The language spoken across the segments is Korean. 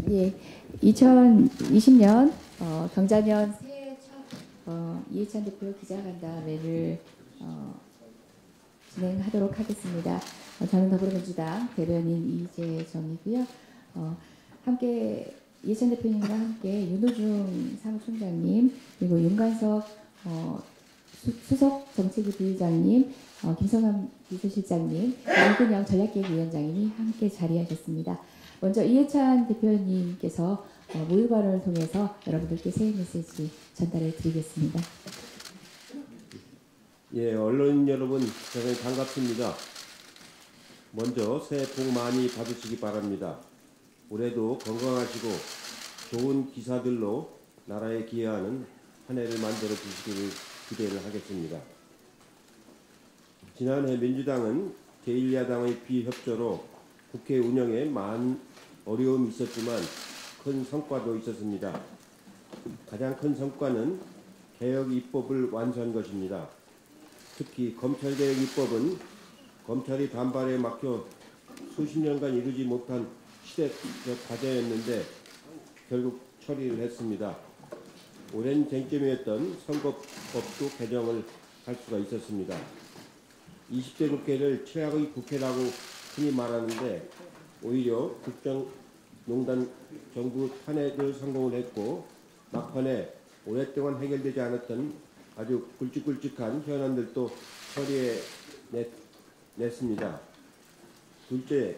예, 2020년 경자년 새해 첫 이해찬 대표 기자간담회를 진행하도록 하겠습니다. 저는 더불어민주당 대변인 이재정이고요. 함께 이해찬 대표님과 함께 윤호중 사무총장님, 그리고 윤관석 수석 정책위 부의장님, 김성환 비서실장님, 이근영 전략기획위원장님이 함께 자리하셨습니다. 먼저 이해찬 대표님께서 모의 발언을 통해서 여러분들께 새해 메시지 전달해 드리겠습니다. 예, 언론인 여러분, 대단히 반갑습니다. 먼저 새해 복 많이 받으시기 바랍니다. 올해도 건강하시고 좋은 기사들로 나라에 기여하는 한 해를 만들어 주시기를 기대를 하겠습니다. 지난해 민주당은 제1야당의 비협조로 국회 운영에 많은 어려움이 있었지만 큰 성과도 있었습니다. 가장 큰 성과는 개혁 입법을 완수한 것입니다. 특히 검찰개혁 입법은 검찰이 반발에 막혀 수십 년간 이루지 못한 시대적 과제였는데 결국 처리를 했습니다. 오랜 쟁점이었던 선거법도 개정을 할 수가 있었습니다. 20대 국회를 최악의 국회라고 흔히 말하는데 오히려 국정농단 정부 탄핵을 성공을 했고 막판에 오랫동안 해결되지 않았던 아주 굵직굵직한 현안들도 처리해냈습니다. 둘째,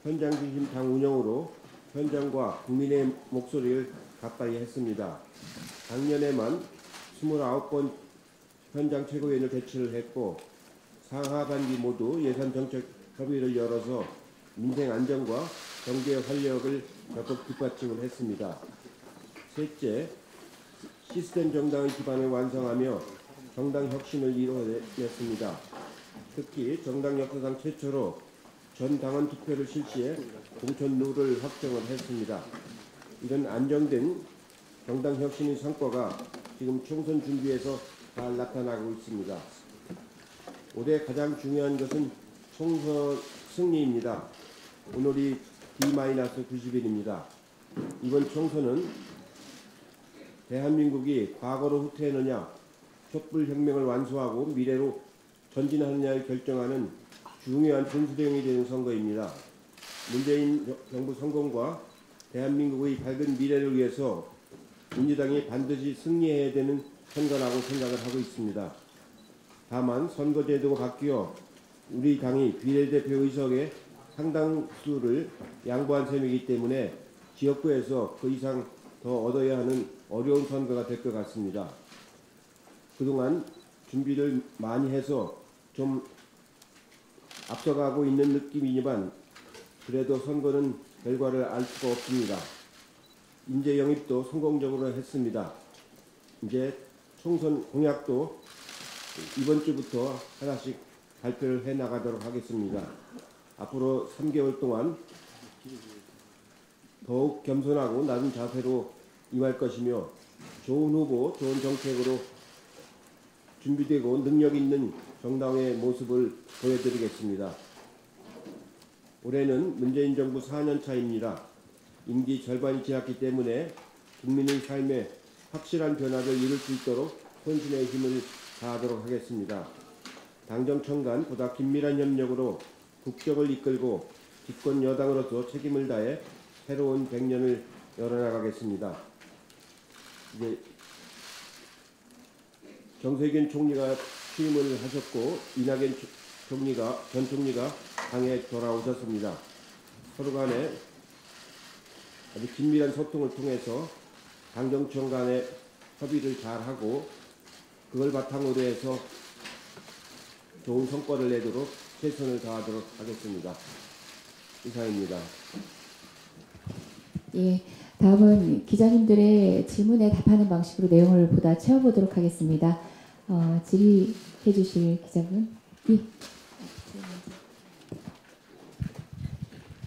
현장 중심 당 운영으로 현장과 국민의 목소리를 가까이 했습니다. 작년에만 29번 현장 최고위원을 개최를 했고 상하반기 모두 예산정책 협의를 열어서 민생 안정과 경제 활력을 적극 뒷받침을 했습니다. 셋째, 시스템 정당의 기반을 완성하며 정당 혁신을 이뤄냈습니다. 특히 정당 역사상 최초로 전 당원 투표를 실시해 공천 룰을 확정을 했습니다. 이런 안정된 정당 혁신의 성과가 지금 총선 준비에서 잘 나타나고 있습니다. 올해 가장 중요한 것은 총선 승리입니다. 오늘이 D-90일입니다. 이번 총선은 대한민국이 과거로 후퇴하느냐, 촛불혁명을 완수하고 미래로 전진하느냐를 결정하는 중요한 분수령이 되는 선거입니다. 문재인 정부 성공과 대한민국의 밝은 미래를 위해서 민주당이 반드시 승리해야 되는 선거라고 생각을 하고 있습니다. 다만 선거제도가 바뀌어 우리 당이 비례대표 의석의 상당수를 양보한 셈이기 때문에 지역구에서 그 이상 더 얻어야 하는 어려운 선거가 될 것 같습니다. 그동안 준비를 많이 해서 좀 앞서가고 있는 느낌이지만 그래도 선거는 결과를 알 수가 없습니다. 인재 영입도 성공적으로 했습니다. 이제 총선 공약도 이번 주부터 하나씩 발표를 해 나가도록 하겠습니다. 앞으로 3개월 동안 더욱 겸손하고 낮은 자세로 임할 것이며 좋은 후보, 좋은 정책으로 준비되고 능력 있는 정당의 모습을 보여드리겠습니다. 올해는 문재인 정부 4년 차입니다. 임기 절반이 지났기 때문에 국민의 삶에 확실한 변화를 이룰 수 있도록 혼신의 힘을 다하도록 하겠습니다. 당정청 간 보다 긴밀한 협력으로 국정을 이끌고 집권 여당으로서 책임을 다해 새로운 100년을 열어나가겠습니다. 이제 정세균 총리가 취임을 하셨고 이낙연 전 총리가 당에 돌아오셨습니다. 서로 간에 아주 긴밀한 소통을 통해서 당정청 간의 협의를 잘하고 그걸 바탕으로 해서 좋은 성과를 내도록 최선을 다하도록 하겠습니다. 이상입니다. 예, 다음은 기자님들의 질문에 답하는 방식으로 내용을 보다 채워보도록 하겠습니다. 질의해 주실 기자분. 예.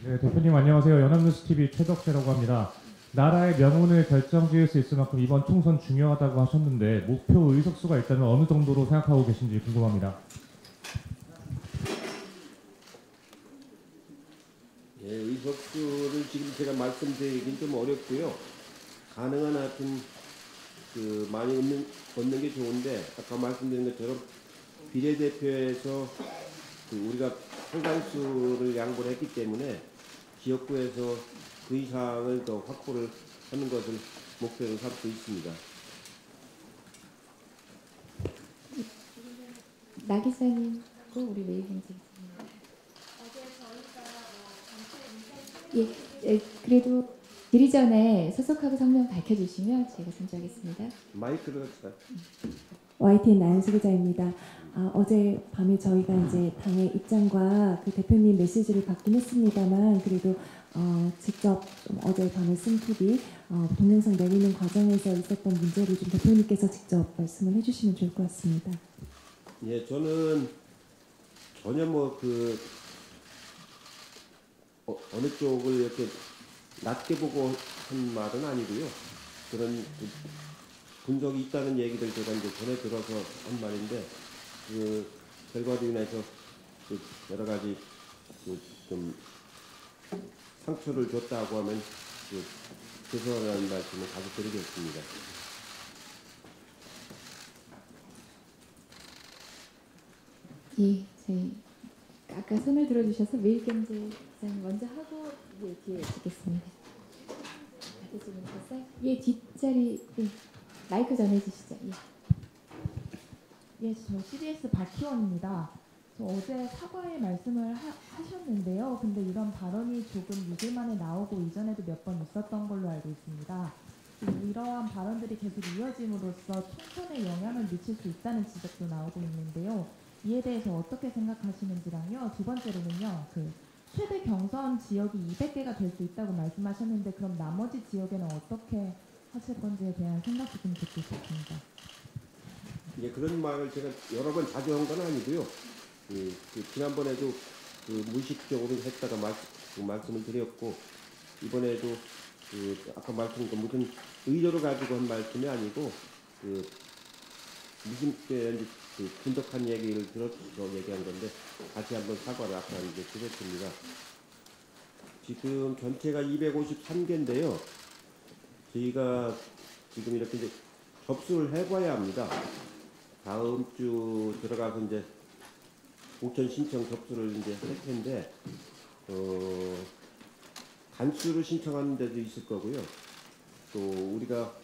네, 대표님 안녕하세요. 연합뉴스TV 최덕재라고 합니다. 나라의 명운을 결정지을 수 있을 만큼 이번 총선 중요하다고 하셨는데 목표 의석수가 일단은 어느 정도로 생각하고 계신지 궁금합니다. 예, 의석수를 지금 제가 말씀드리긴 좀 어렵고요. 가능한 하여튼 많이 얻는 게 좋은데 아까 말씀드린 것처럼 비례대표에서 우리가 상당수를 양보를 했기 때문에 지역구에서 그 이상을 더 확보를 하는 것을 목표로 삼고 있습니다. 나 기자님과 우리 외국인 기자님. 예, 그래도 드리 전에 소속하고 성명 밝혀주시면 저희가 선정하겠습니다. 마이크를 합시다. YTN 나연수 기자입니다. 어제 밤에 저희가 이제 당의 입장과 그 대표님 메시지를 받긴 했습니다만 그래도 직접 좀 어제 밤에 쓴 팁이 동영상 내리는 과정에서 있었던 문제를 좀 대표님께서 직접 말씀을 해주시면 좋을 것 같습니다. 예, 저는 전혀 어느 쪽을 이렇게 낮게 보고 한 말은 아니고요. 그런 분석이 있다는 얘기를 제가 이제 전에 들어서 한 말인데 그 결과로 인해서 여러 가지 좀 상처를 줬다고 하면 죄송하다는 말씀을 다시 드리겠습니다. 예, 저희 아까 손을 들어주셔서 매일경제 기자님 먼저 하고 뒤에 듣겠습니다. 받으시면서 예, 뒷자리 마이크 전해주시죠. 예, 저 CBS 박희원입니다. 저 어제 사과의 말씀을 하셨는데요. 근데 이런 발언이 조금 6일 만에 나오고 이전에도 몇 번 있었던 걸로 알고 있습니다. 이러한 발언들이 계속 이어짐으로써 총선에 영향을 미칠 수 있다는 지적도 나오고 있는데요. 이에 대해서 어떻게 생각하시는지랑요. 두 번째로는요. 최대 경선 지역이 200개가 될 수 있다고 말씀하셨는데 그럼 나머지 지역에는 어떻게 하실 건지에 대한 생각도 좀 듣고 싶습니다. 예, 그런 말을 제가 여러 번 자주 한 건 아니고요. 지난번에도 무의식적으로 했다가 말씀을 드렸고 이번에도 아까 말씀드린 건 무슨 의도를 가지고 한 말씀이 아니고 무슨 때 분석한 얘기를 들어서 얘기한 건데 다시 한번 사과를 아까 이제 드렸습니다. 지금 전체가 253개인데요. 저희가 지금 이렇게 이제 접수를 해봐야 합니다. 다음 주 들어가서 이제 공천 신청 접수를 이제 할 텐데 단수를 신청하는 데도 있을 거고요. 또 우리가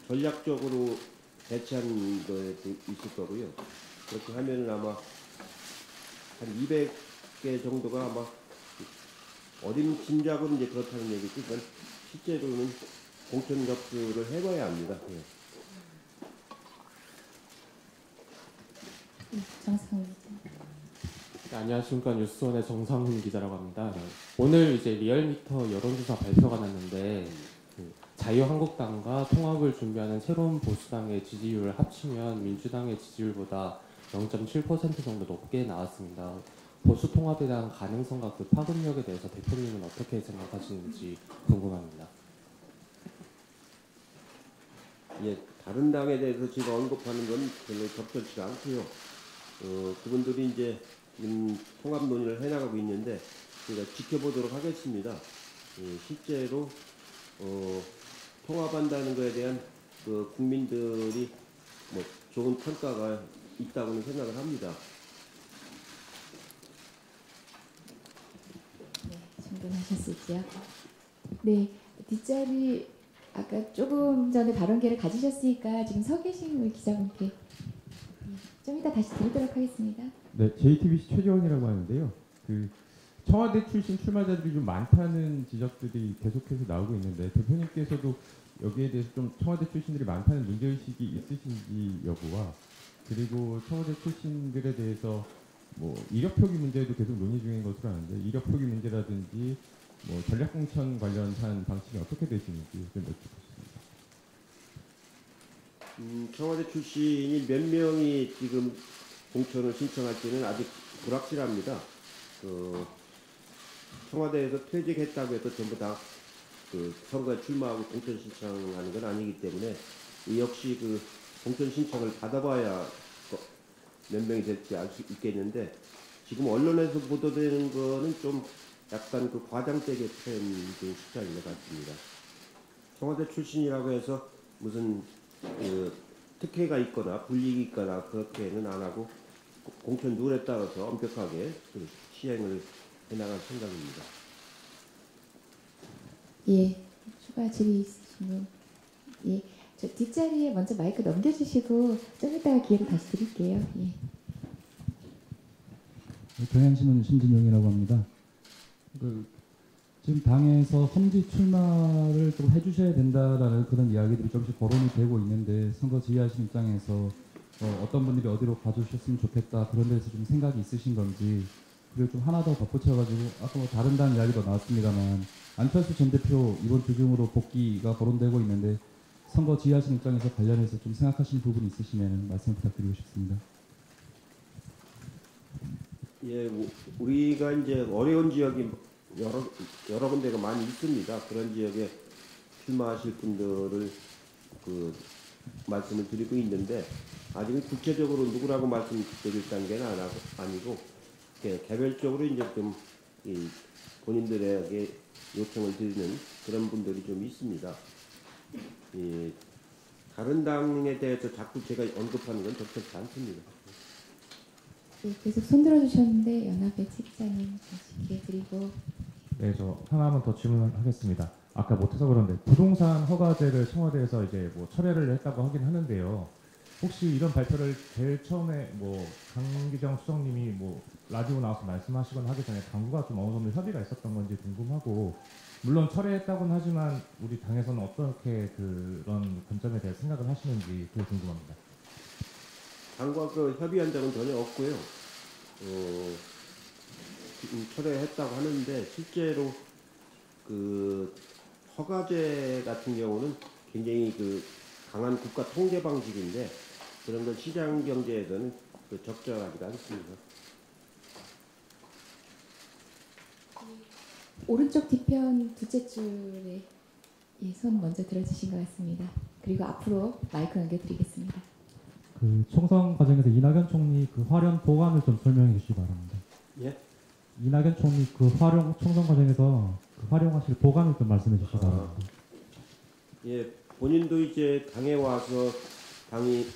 전략적으로 배치한 것도 있을 거고요. 그렇게 하면은 아마 한 200개 정도가 아마 어린 짐작은 이제 그렇다는 얘기지만 실제로는 공천 접수를 해봐야 합니다. 예. 정상훈 기자. 네, 안녕하십니까. 뉴스원의 정상훈 기자라고 합니다. 네. 오늘 이제 리얼미터 여론조사 발표가 났는데 자유한국당과 통합을 준비하는 새로운 보수당의 지지율을 합치면 민주당의 지지율보다 0.7% 정도 높게 나왔습니다. 보수 통합에 대한 가능성과 그 파급력에 대해서 대표님은 어떻게 생각하시는지 궁금합니다. 예, 다른 당에 대해서 지금 언급하는 건 별로 적절치가 않고요. 그분들이 이제 지금 통합 논의를 해나가고 있는데 저희가 지켜보도록 하겠습니다. 실제로 통합한다는 것에 대한 국민들이 좋은 평가가 있다고는 생각을 합니다. 네, 충분하셨을지요. 네, 뒷자리 아까 조금 전에 발언 기회를 가지셨으니까 지금 서 계신 우리 기자분께 좀 이따 다시 드리도록 하겠습니다. 네, JTBC 최재원이라고 하는데요. 청와대 출신 출마자들이 좀 많다는 지적들이 계속해서 나오고 있는데 대표님께서도 여기에 대해서 좀 청와대 출신들이 많다는 문제의식이 있으신지 여부와 그리고 청와대 출신들에 대해서 이력 표기 문제도 계속 논의 중인 것으로 아는데 이력 표기 문제라든지 전략공천 관련한 방식이 어떻게 되시는지 좀 여쭙겠습니다. 청와대 출신이 몇 명이 지금 공천을 신청할지는 아직 불확실합니다. 청와대에서 퇴직했다고 해서 전부 다 그 선거에 출마하고 공천 신청하는 건 아니기 때문에 이 역시 그 공천 신청을 받아봐야 몇 명이 될지 알 수 있겠는데 지금 언론에서 보도되는 거는 좀 약간 그 과장되게 표현된 숫자인 것 같습니다. 청와대 출신이라고 해서 무슨 그 특혜가 있거나 불이익이 있거나 그렇게는 안 하고 공천 룰에 따라서 엄격하게 그 시행을 해나갈 생각입니다. 예, 추가 질의 있으신 분? 예, 저 뒷자리에 먼저 마이크 넘겨주시고 좀 이따가 기회를 다시 드릴게요. 예. 경향신문 신진용이라고 합니다. 지금 당에서 험지 출마를 좀 해주셔야 된다라는 그런 이야기들이 조금씩 거론이 되고 있는데 선거 지휘하시는 입장에서 어떤 분들이 어디로 가주셨으면 좋겠다 그런 데서 좀 생각이 있으신 건지 그리고 좀 하나 더 덧붙여가지고 아까 뭐 다른다는 이야기도 나왔습니다만 안철수 전 대표 이번 주 중으로 복귀가 거론되고 있는데 선거 지휘하시는 입장에서 관련해서 좀 생각하시는 부분이 있으시면 말씀 부탁드리고 싶습니다. 예, 우리가 이제 어려운 지역이 여러 군데가 많이 있습니다. 그런 지역에 출마하실 분들을 그 말씀을 드리고 있는데 아직은 구체적으로 누구라고 말씀드릴 단계는 아니고 개별적으로 이제 좀 이 본인들에게 요청을 드리는 그런 분들이 좀 있습니다. 이 다른 당에 대해서 자꾸 제가 언급하는 건 적절치 않습니다. 예, 계속 손 들어주셨는데 연합의 책장님 다시 기회 드리고. 네, 저 하나만 더 질문하겠습니다. 아까 못해서 그런데 부동산 허가제를 청와대에서 이제 뭐 철회를 했다고 하긴 하는데요. 혹시 이런 발표를 제일 처음에 뭐 강기정 수석님이 뭐 라디오 나와서 말씀하시거나 하기 전에 당국과 좀 어느 정도 협의가 있었던 건지 궁금하고, 물론 철회했다고는 하지만 우리 당에서는 어떻게 그런 관점에 대해 생각을 하시는지 그게 궁금합니다. 당과 그 협의한 적은 전혀 없고요. 철회했다고 하는데 실제로 그 허가제 같은 경우는 굉장히 그 강한 국가 통제 방식인데 그런 건 시장 경제에서는 그 적절하지가 않습니다. 오른쪽 뒤편 두째 줄에 예, 손 먼저 들어주신 것 같습니다. 그리고 앞으로 마이크 넘겨드리겠습니다. 그 총선 과정에서 이낙연 총리 그 활용 보관을 좀 설명해 주시기 바랍니다. 예? 이낙연 총리 그 활용 총선 과정에서 그 활용하실 보관을 좀 말씀해 주시기 바랍니다. 예, 본인도 이제 당에 와서 당이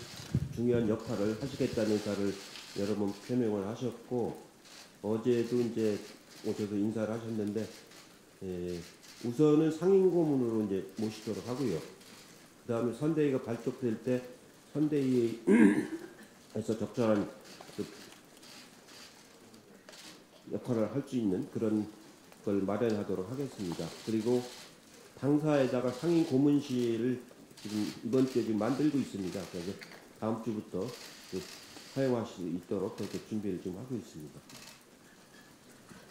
중요한 역할을 하시겠다는 의사를 여러 번 표명을 하셨고 어제도 이제 오셔서 인사를 하셨는데 우선은 상임 고문으로 이제 모시도록 하고요. 그 다음에 선대위가 발족될 때 선대위에서 적절한 그 역할을 할 수 있는 그런 걸 마련하도록 하겠습니다. 그리고 당사에다가 상임 고문실을 지금 이번 주에 지금 만들고 있습니다. 그래서 다음 주부터 사용할 수 있도록 그렇게 준비를 좀 하고 있습니다.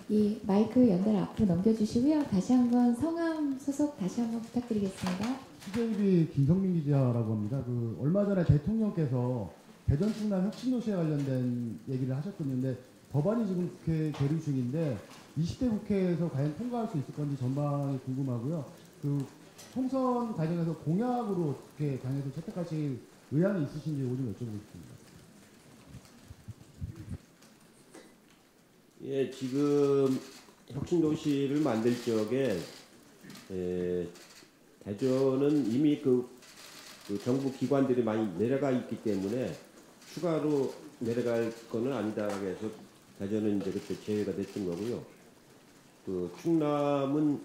예, 마이크 연달 앞으로 넘겨주시고요. 다시 한번 성함 소속 다시 한번 부탁드리겠습니다. TJB 김성민 기자라고 합니다. 그 얼마 전에 대통령께서 대전 충남 혁신도시에 관련된 얘기를 하셨군요. 법안이 지금 국회 계류 중인데 20대 국회에서 과연 통과할 수 있을 건지 전망이 궁금하고요. 그 총선 과정에서 공약으로 어떻게 당에서 채택하실 의향이 있으신지 오늘 여쭤보겠습니다. 예, 지금 혁신도시를 만들 적에 대전은 이미 그 정부 기관들이 많이 내려가 있기 때문에 추가로 내려갈 거는 아니다라고 해서 대전은 이제 그때 제외가 됐던 거고요. 그 충남은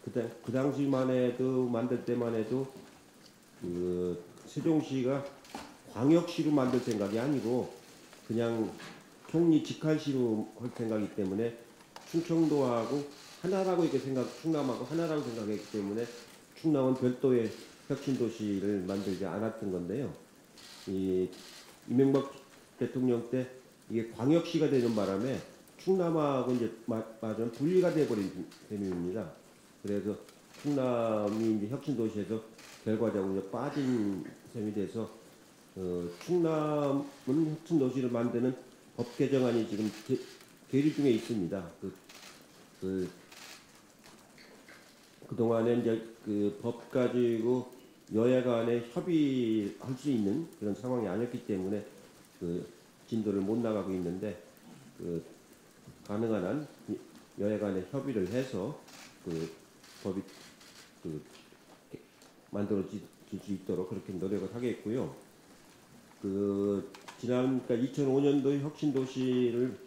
그 당시만 해도 만들 때만 해도 그 세종시가 광역시로 만들 생각이 아니고 그냥 총리 직할시로 할 생각이기 때문에 충청도하고 하나라고 이렇게 충남하고 하나라고 생각했기 때문에 충남은 별도의 혁신도시를 만들지 않았던 건데요. 이명박 대통령 때 이게 광역시가 되는 바람에 충남하고 이제 맞은 분리가 돼버린 셈입니다. 그래서 충남이 이제 혁신도시에서 결과적으로 이제 빠진 셈이 돼서 충남은 혁신도시를 만드는 법 개정안이 지금 계류 중에 있습니다. 그동안에 이제 그 법 가지고 여야 간에 협의할 수 있는 그런 상황이 아니었기 때문에 그 진도를 못 나가고 있는데, 그 가능한 한 여야 간에 협의를 해서 그 법이 그 만들어질 수 있도록 그렇게 노력을 하겠고요. 그 지난 그러니까 2005년도 혁신도시를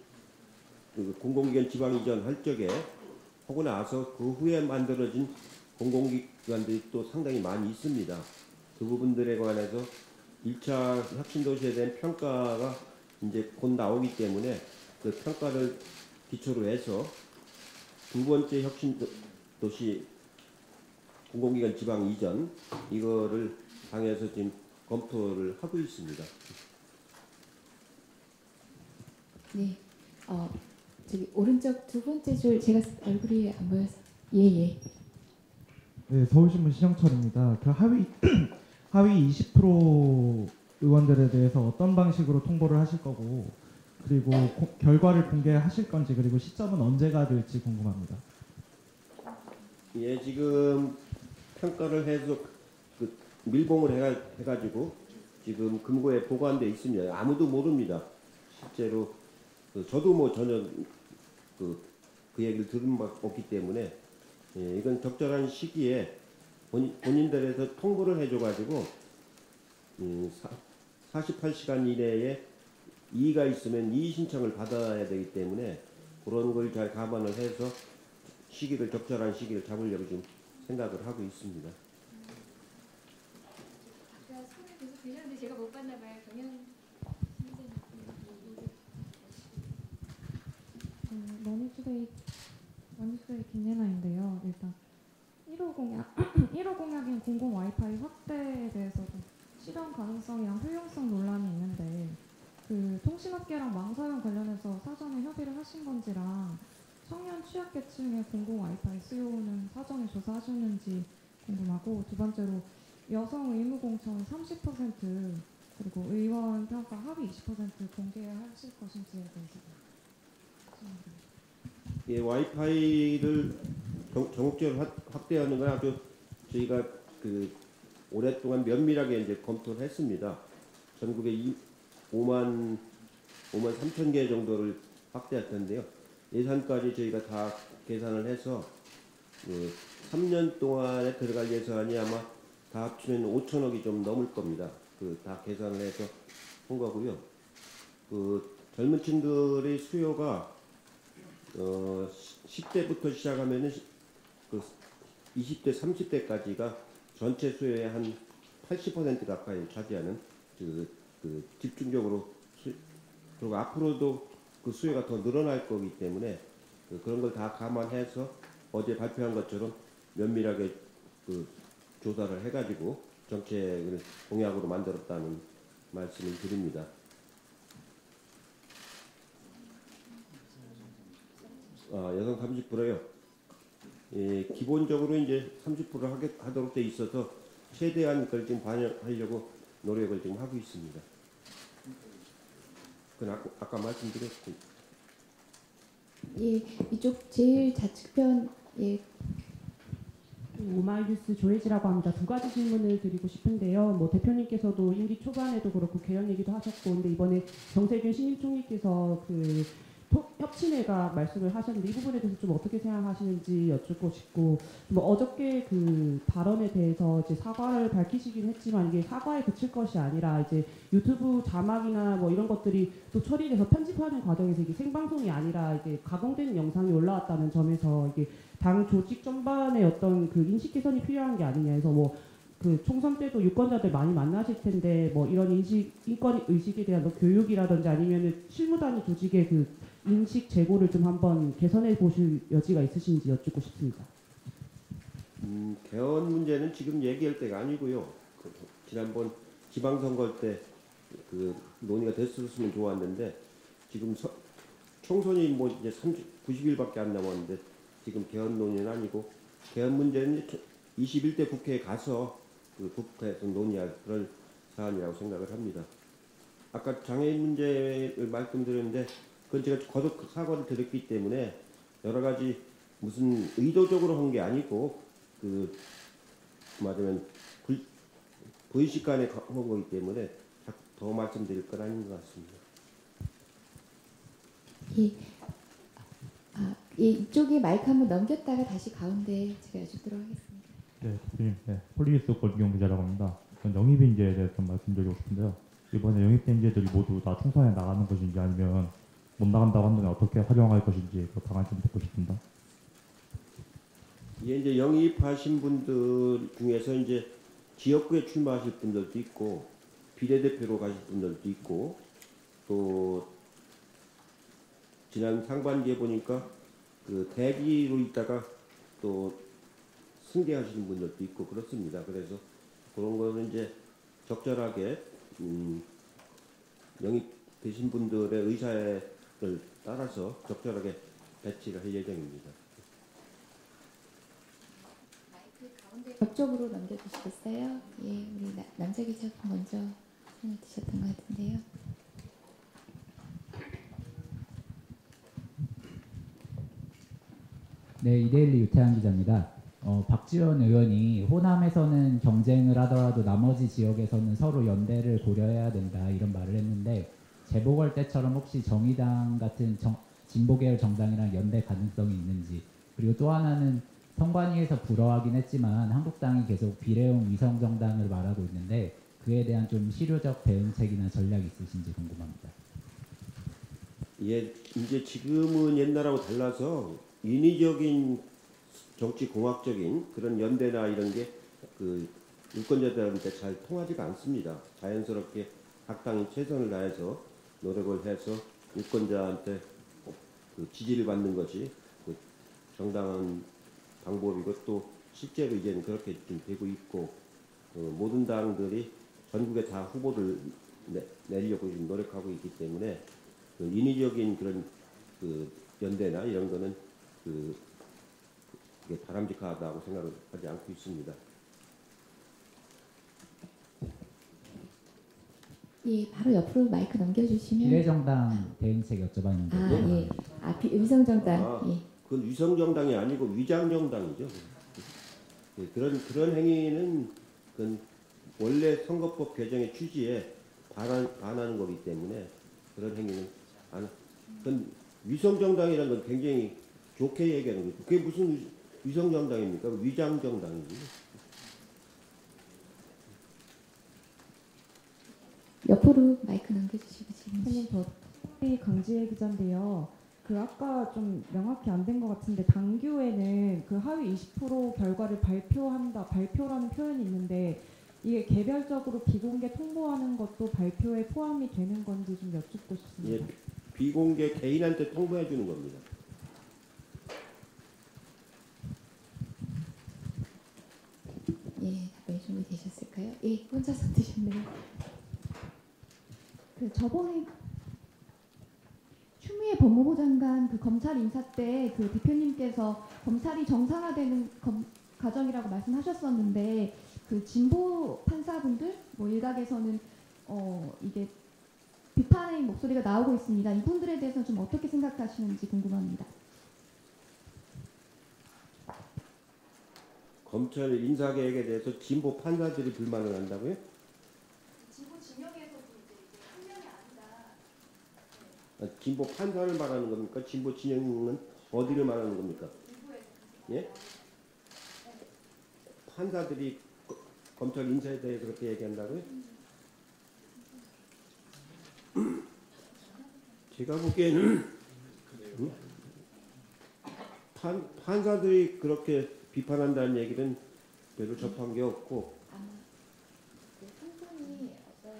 그 공공기관 지방 이전할 적에 하고 나서 그 후에 만들어진 공공기관들이 또 상당히 많이 있습니다. 그 부분들에 관해서 1차 혁신도시에 대한 평가가 이제 곧 나오기 때문에 그 평가를 기초로 해서 두 번째 혁신도시 공공기관 지방 이전 이거를 당에서 지금 검토를 하고 있습니다. 네, 저기 오른쪽 두 번째 줄 제가 얼굴이 안 보여서 예. 네, 서울신문 시정철입니다. 그 하위 20% 의원들에 대해서 어떤 방식으로 통보를 하실 거고, 그리고 결과를 공개하실 건지, 그리고 시점은 언제가 될지 궁금합니다. 예, 지금 평가를 해서 그 밀봉을 해가지고 지금 금고에 보관돼 있습니다. 아무도 모릅니다. 실제로 저도 뭐 전혀 그 얘기를 들은 바 없기 때문에, 예, 이건 적절한 시기에 본인들에서 통보를 해줘가지고 48시간 이내에 이의가 있으면 이의 신청을 받아야 되기 때문에 그런 걸 잘 감안을 해서 적절한 시기를 잡으려고 좀 생각을 하고 있습니다. 아까 손을 계속 드셨는데 제가 못 봤나 봐요. 경영 머니투데이 김예나인데요. 일단 1호 공약인 공공 와이파이 확대에 대해서도 실현 가능성이랑 효용성 논란이 있는데, 그 통신업계랑 망사용 관련해서 사전에 협의를 하신 건지랑 청년 취약계층의 공공 와이파이 수요는 사전에 조사하셨는지 궁금하고, 두 번째로 여성 의무 공천 30% 그리고 의원 평가 합의 20% 공개하실 것인지에 대해서 질문드립니다. 예, 와이파이를 전국적으로 확대하는 건 아주 저희가 그 오랫동안 면밀하게 이제 검토를 했습니다. 전국에 5만 3천 개 정도를 확대할 텐데요. 예산까지 저희가 다 계산을 해서 3년 동안에 들어갈 예산이 아마 다 합치면 5천억이 좀 넘을 겁니다. 그 다 계산을 해서 한 거고요. 그 젊은 층들의 수요가 10대부터 시작하면은 그 20대, 30대까지가 전체 수요의 한 80% 가까이 차지하는 그 집중적으로 그리고 앞으로도 그 수요가 더 늘어날 거기 때문에 그런 걸 다 감안해서 어제 발표한 것처럼 면밀하게 그 조사를 해가지고 정책을 공약으로 만들었다는 말씀을 드립니다. 여성 30%요. 예, 기본적으로 이제 30% 하도록 돼 있어서 최대한 그걸 지금 반영하려고 노력을 지금 하고 있습니다. 그건 아까 말씀드렸습니다. 예, 이쪽 제일 좌측편 예. 오마이뉴스 조혜지라고 합니다. 두 가지 질문을 드리고 싶은데요. 뭐 대표님께서도 임기 초반에도 그렇고 개헌 얘기도 하셨고, 근데 이번에 정세균 신임총리께서 그 협친회가 말씀을 하셨는데 이 부분에 대해서 좀 어떻게 생각하시는지 여쭙고 싶고, 뭐 어저께 그 발언에 대해서 이제 사과를 밝히시긴 했지만 이게 사과에 그칠 것이 아니라 이제 유튜브 자막이나 뭐 이런 것들이 또 처리돼서 편집하는 과정에서 이게 생방송이 아니라 이게 가공된 영상이 올라왔다는 점에서 이게 당 조직 전반의 어떤 그 인식 개선이 필요한 게 아니냐 해서, 뭐 그 총선 때도 유권자들 많이 만나실 텐데 뭐 이런 인권 의식에 대한 교육이라든지 아니면은 실무 단위 조직의 그 인식 제고를 좀 한번 개선해 보실 여지가 있으신지 여쭙고 싶습니다. 개헌 문제는 지금 얘기할 때가 아니고요. 지난번 지방선거 때 그 논의가 됐었으면 좋았는데 지금 총선이 뭐 이제 90일밖에 안 남았는데 지금 개헌 논의는 아니고, 개헌 문제는 21대 국회에 가서 그 국회에서 논의할 그런 사안이라고 생각을 합니다. 아까 장애인 문제를 말씀드렸는데 그건 제가 거듭 사과를 드렸기 때문에 여러 가지 무슨 의도적으로 한 게 아니고 그 말하자면 부의식 간의 거기 때문에 더 말씀드릴 건 아닌 것 같습니다. 예. 예, 이쪽에 마이크 한번 넘겼다가 다시 가운데 제가 여쭙도록 하겠습니다. 네, 대표님. 네, 폴리스 권기용 기자라고 합니다. 전 영입인재에 대해서 좀 말씀드리고 싶은데요. 이번에 영입된 인재들이 모두 다 총선에 나가는 것인지 아니면 못 나간다고 한다면 어떻게 활용할 것인지 그 방안 좀 듣고 싶습니다. 예, 이제 영입하신 분들 중에서 이제 지역구에 출마하실 분들도 있고 비례대표로 가실 분들도 있고 또 지난 상반기에 보니까 그 대기로 있다가 또 승계하시는 분들도 있고 그렇습니다. 그래서 그런 거는 이제 적절하게 영입되신 분들의 의사를 따라서 적절하게 배치를 할 예정입니다. 마이크 가운데 옆쪽으로 넘겨주시겠어요? 예, 우리 남자 기자분 먼저 손을 드셨던 것 같은데요. 네, 이데일리 유태한 기자입니다. 박지원 의원이 호남에서는 경쟁을 하더라도 나머지 지역에서는 서로 연대를 고려해야 된다 이런 말을 했는데 재보궐 때처럼 혹시 정의당 같은 진보계열 정당이랑 연대 가능성이 있는지, 그리고 또 하나는 선관위에서 불허하긴 했지만 한국당이 계속 비례용 위성정당을 말하고 있는데 그에 대한 좀 실효적 대응책이나 전략이 있으신지 궁금합니다. 예, 이제 지금은 옛날하고 달라서 인위적인 정치 공학적인 그런 연대나 이런 게 그 유권자들한테 잘 통하지가 않습니다. 자연스럽게 각 당이 최선을 다해서 노력을 해서 유권자한테 그 지지를 받는 것이 그 정당한 방법이고 또 실제로 이제는 그렇게 좀 되고 있고 모든 당들이 전국에 다 후보를 내려고 지금 노력하고 있기 때문에 그 인위적인 그런 그 연대나 이런 거는 그게 바람직하다고 생각을 하지 않고 있습니다. 예, 바로 옆으로 마이크 넘겨주시면. 비례정당 대응책 여쭤봤는데. 예. 위성정당. 예. 그건 위성정당이 아니고 위장정당이죠. 예, 그런 행위는 그건 원래 선거법 개정의 취지에 반하는 거기 때문에 그런 행위는 그건 위성정당이라는 건 굉장히 좋게 얘기하는 거죠. 그게 무슨 위성정당입니까? 위장정당이지. 옆으로 마이크 넘겨주시고 질문. 선생님, 저 강지혜 기자인데요. 그 아까 좀 명확히 안 된 것 같은데 당규에는 그 하위 20% 결과를 발표라는 표현이 있는데 이게 개별적으로 비공개 통보하는 것도 발표에 포함이 되는 건지 좀 여쭙고 싶습니다. 예, 비공개 개인한테 통보해 주는 겁니다. 예, 답변이 준비되셨을까요? 예, 혼자 손 드셨네요. 그 저번에 추미애 법무부 장관 그 검찰 인사 때 그 대표님께서 검찰이 정상화되는 과정이라고 말씀하셨었는데 그 진보 판사분들 뭐 일각에서는 이게 비판의 목소리가 나오고 있습니다. 이분들에 대해서 좀 어떻게 생각하시는지 궁금합니다. 검찰 인사 계획에 대해서 진보 판사들이 불만을 한다고요? 진보 진영에서도 한 명이 아니다. 진보 판사를 말하는 겁니까? 진보 진영은 어디를 말하는 겁니까? 예? 판사들이 검찰 인사에 대해서 그렇게 얘기한다고요? 제가 보기에는 판사들이 그렇게 비판한다는 얘기는 별로 접한 게 없고 아마 한 분이 어떤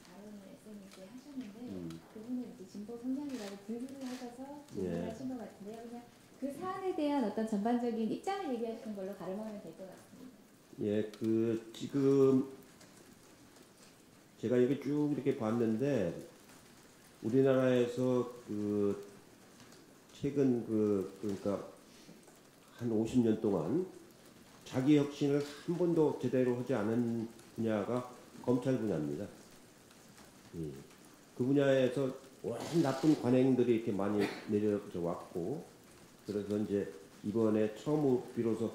발언을 SNS에 하셨는데 그분은 이제 진보 성향이라고 분류를 하셔서 질문을 하신 것 같은데요. 그냥 그 사안에 대한 어떤 전반적인 입장을 얘기하시는 걸로 가름하면 될 것 같습니다. 예, 지금 제가 이렇게 쭉 이렇게 봤는데 우리나라에서 최근 그러니까 한 50년 동안 자기 혁신을 한 번도 제대로 하지 않은 분야가 검찰 분야입니다. 예. 그 분야에서 워낙 나쁜 관행들이 이렇게 많이 내려져 왔고, 그래서 이제 이번에 처음으로 비로소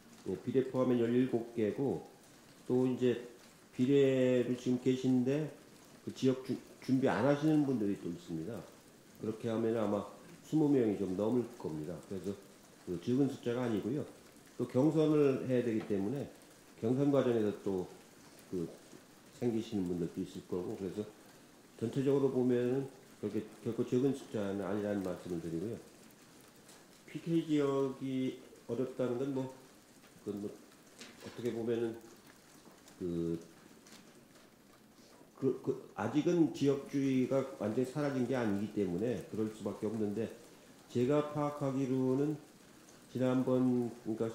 비례 포함해 17개고 또 이제 비례로 지금 계신데 그 지역 준비 안 하시는 분들이 또 있습니다. 그렇게 하면 아마 20명이 좀 넘을 겁니다. 그래서 그 적은 숫자가 아니고요. 또 경선을 해야 되기 때문에 경선 과정에서 또 그 생기시는 분들도 있을 거고, 그래서 전체적으로 보면은 그렇게 결코 적은 숫자는 아니라는 말씀을 드리고요. PK 지역이 어렵다는 건 그건 어떻게 보면은 아직은 지역주의가 완전히 사라진 게 아니기 때문에 그럴 수밖에 없는데, 제가 파악하기로는 지난번 그러니까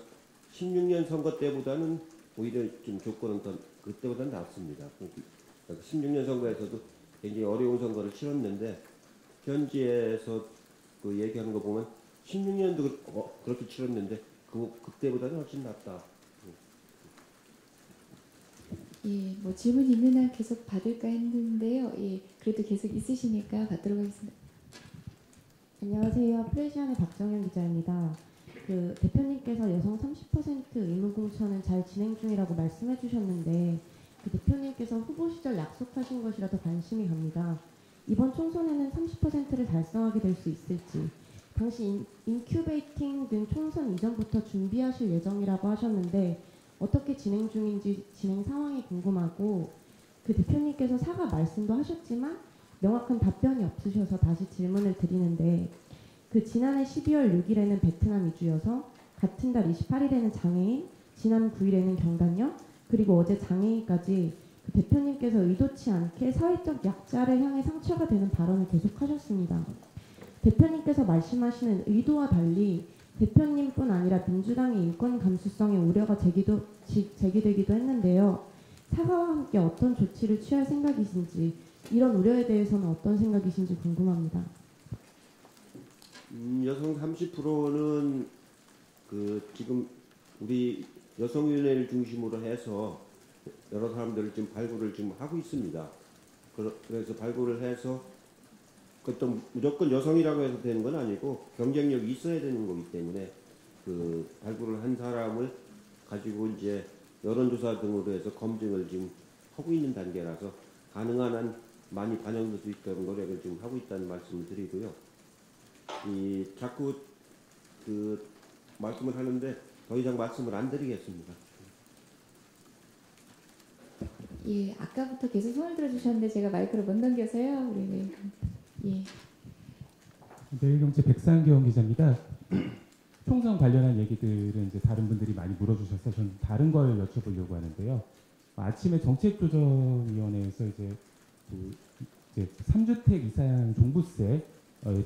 16년 선거 때보다는 오히려 좀 조건은 더 그때보다는 낫습니다. 그러니까 16년 선거에서도 굉장히 어려운 선거를 치렀는데 현지에서 그 얘기하는 거 보면 16년도 그렇게 치렀는데 그때보다는 훨씬 낫다. 예, 뭐 질문 있는 한 계속 받을까 했는데요. 예, 그래도 계속 있으시니까 받도록 하겠습니다. 안녕하세요. 프레시안의 박정현 기자입니다. 그 대표님께서 여성 30% 의무 공천은 잘 진행 중이라고 말씀해 주셨는데, 그 대표님께서 후보 시절 약속하신 것이라도 관심이 갑니다. 이번 총선에는 30%를 달성하게 될 수 있을지, 당시 인큐베이팅 등 총선 이전부터 준비하실 예정이라고 하셨는데 어떻게 진행 중인지 진행 상황이 궁금하고, 그 대표님께서 사과 말씀도 하셨지만 명확한 답변이 없으셔서 다시 질문을 드리는데, 그 지난해 12월 6일에는 베트남 이주여서, 같은 달 28일에는 장애인, 지난 9일에는 경단녀, 그리고 어제 장애인까지 그 대표님께서 의도치 않게 사회적 약자를 향해 상처가 되는 발언을 계속하셨습니다. 대표님께서 말씀하시는 의도와 달리 대표님뿐 아니라 민주당의 인권 감수성에 우려가 제기되기도 했는데요. 사과와 함께 어떤 조치를 취할 생각이신지, 이런 우려에 대해서는 어떤 생각이신지 궁금합니다. 여성 30%는 지금 우리 여성위원회를 중심으로 해서 여러 사람들을 지금 발굴을 지금 하고 있습니다. 그래서 발굴을 해서 어떤 무조건 여성이라고 해서 되는 건 아니고 경쟁력이 있어야 되는 거기 때문에 그 발굴을 한 사람을 가지고 이제 여론조사 등으로 해서 검증을 지금 하고 있는 단계라서 가능한 한 많이 반영될 수 있도록 노력을 지금 하고 있다는 말씀을 드리고요. 자꾸 그 말씀을 하는데 더 이상 말씀을 안 드리겠습니다. 예, 아까부터 계속 손을 들어주셨는데 제가 마이크를 못 넘겨서요. 우리는 예. 매일경제 백상기원 기자입니다. 총선 관련한 얘기들은 이제 다른 분들이 많이 물어주셔서 저는 다른 걸 여쭤보려고 하는데요. 아침에 정책조정위원회에서 이제 3주택 이상 종부세에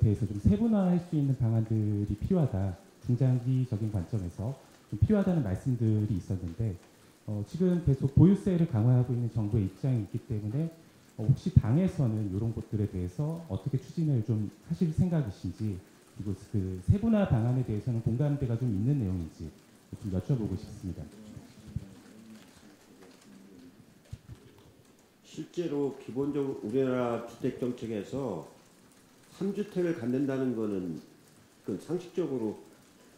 대해서 좀 세분화할 수 있는 방안들이 필요하다, 중장기적인 관점에서 좀 필요하다는 말씀들이 있었는데, 지금 계속 보유세를 강화하고 있는 정부의 입장이 있기 때문에 혹시 당에서는 이런 것들에 대해서 어떻게 추진을 좀 하실 생각이신지, 그리고 그 세분화 방안에 대해서는 공감대가 좀 있는 내용인지 좀 여쭤보고 싶습니다. 실제로 기본적으로 우리나라 주택 정책에서 3주택을 갖는다는 거는 그 상식적으로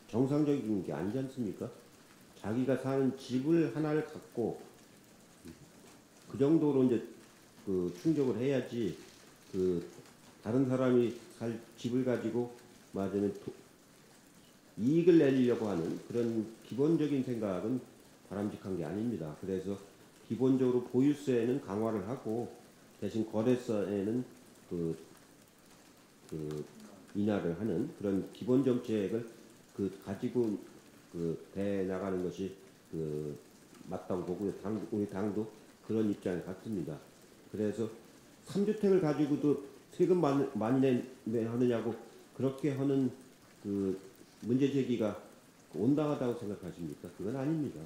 정상적인 게 아니지 않습니까? 자기가 사는 집을 하나를 갖고 그 정도로 이제 그 충족을 해야지, 그 다른 사람이 살 집을 가지고 맞으면 이익을 내려고 하는 그런 기본적인 생각은 바람직한 게 아닙니다. 그래서 기본적으로 보유세는 강화를 하고 대신 거래세에는 인하를 하는 그런 기본 정책을 가지고 대 나가는 것이 맞다고 보고요. 우리 당도 그런 입장에 같습니다. 그래서 3주택을 가지고도 세금 많이 하느냐고 그렇게 하는 그 문제 제기가 온당하다고 생각하십니까? 그건 아닙니다.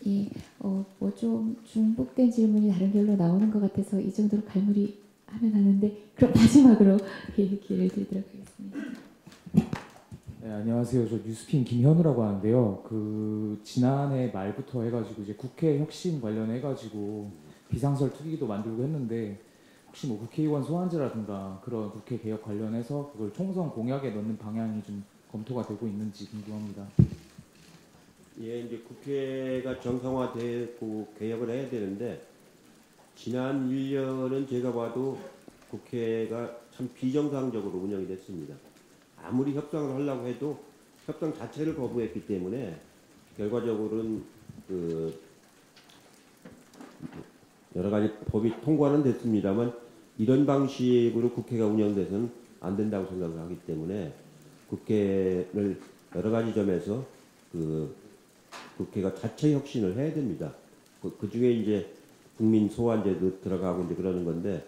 예, 뭐 좀 중복된 질문이 다른 결로 나오는 것 같아서 이 정도로 갈무리 하면 하는데, 그럼 마지막으로 기회를 드리도록 하겠습니다. 네, 안녕하세요. 저 뉴스핀 김현우라고 하는데요. 지난해 말부터 해가지고 이제 국회 혁신 관련해가지고 비상설 투기도 만들고 했는데, 혹시 뭐 국회의원 소환제라든가 그런 국회 개혁 관련해서 그걸 총선 공약에 넣는 방향이 좀 검토가 되고 있는지 궁금합니다. 예, 이제 국회가 정상화되고 개혁을 해야 되는데 지난 1년은 제가 봐도 국회가 참 비정상적으로 운영이 됐습니다. 아무리 협상을 하려고 해도 협상 자체를 거부했기 때문에 결과적으로는 그 여러 가지 법이 통과는 됐습니다만 이런 방식으로 국회가 운영돼서는 안 된다고 생각을 하기 때문에 국회를 여러 가지 점에서 그 국회가 자체 혁신을 해야 됩니다. 그 중에 이제 국민 소환제도 들어가고 이제 그러는 건데,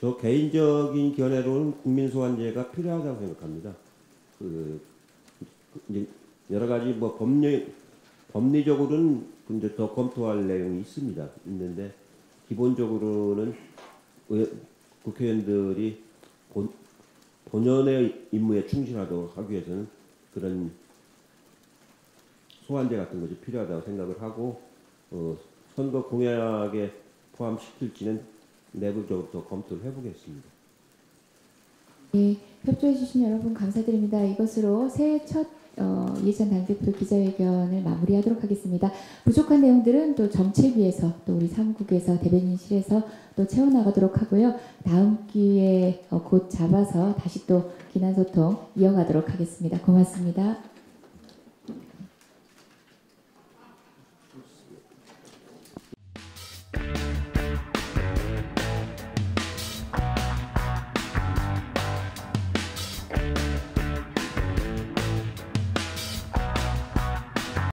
저 개인적인 견해로는 국민 소환제가 필요하다고 생각합니다. 이제 여러 가지 뭐 법리적으로는 이제 더 검토할 내용이 있는데 기본적으로는 국회의원들이 본연의 임무에 충실하도록 하기 위해서는 그런 소환제 같은 것이 필요하다고 생각을 하고 선거 공약에 포함시킬지는 내부적으로 더 검토를 해보겠습니다. 네, 협조해 주신 여러분 감사드립니다. 이것으로 새해 첫 이해찬 당대표 기자회견을 마무리하도록 하겠습니다. 부족한 내용들은 또 정책위에서 또 우리 사무국에서 대변인실에서 또 채워나가도록 하고요. 다음 기회에 곧 잡아서 다시 또 기난소통 이어가도록 하겠습니다. 고맙습니다.